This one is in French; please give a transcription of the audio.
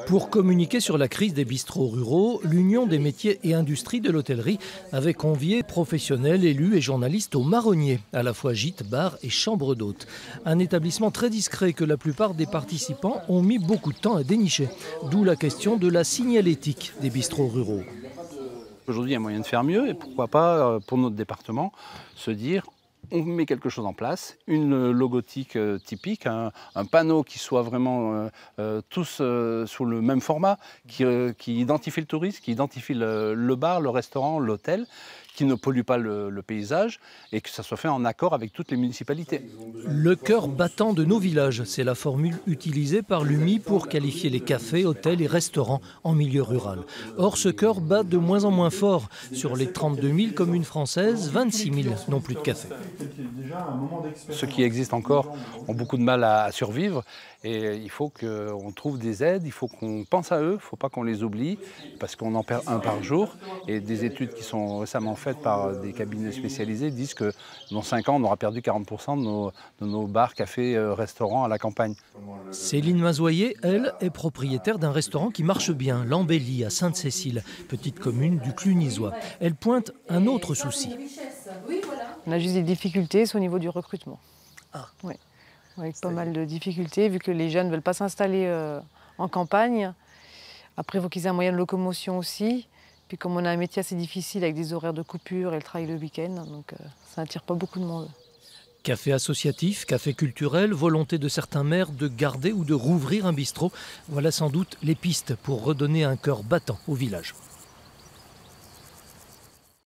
Pour communiquer sur la crise des bistrots ruraux, l'Union des métiers et industries de l'hôtellerie avait convié professionnels, élus et journalistes au Marronnier, à la fois gîte, bar et chambre d'hôtes. Un établissement très discret que la plupart des participants ont mis beaucoup de temps à dénicher. D'où la question de la signalétique des bistrots ruraux. Aujourd'hui, il y a moyen de faire mieux et pourquoi pas, pour notre département, se dire on met quelque chose en place, une logotique typique, un panneau qui soit vraiment tous sous le même format, qui identifie le touriste, qui identifie le bar, le restaurant, l'hôtel, qui ne pollue pas le paysage et que ça soit fait en accord avec toutes les municipalités. Le cœur battant de nos villages, c'est la formule utilisée par l'UMI pour qualifier les cafés, hôtels et restaurants en milieu rural. Or, ce cœur bat de moins en moins fort. Sur les 32 000 communes françaises, 26 000 n'ont plus de café. Ceux qui existent encore ont beaucoup de mal à survivre et il faut qu'on trouve des aides, il faut qu'on pense à eux, il ne faut pas qu'on les oublie parce qu'on en perd un par jour et des études qui sont récemment faites par des cabinets spécialisés disent que dans 5 ans on aura perdu 40% de nos bars, cafés, restaurants à la campagne. Céline Mazoyer, elle, est propriétaire d'un restaurant qui marche bien, l'Embellie à Sainte-Cécile, petite commune du Clunisois. Elle pointe un autre souci. On a juste des difficultés, c'est au niveau du recrutement. Ah. Oui. Avec pas mal de difficultés, vu que les jeunes ne veulent pas s'installer en campagne. Après, il faut qu'ils aient un moyen de locomotion aussi. Puis comme on a un métier assez difficile avec des horaires de coupure et le travail le week-end, donc ça n'attire pas beaucoup de monde. Café associatif, café culturel, volonté de certains maires de garder ou de rouvrir un bistrot. Voilà sans doute les pistes pour redonner un cœur battant au village.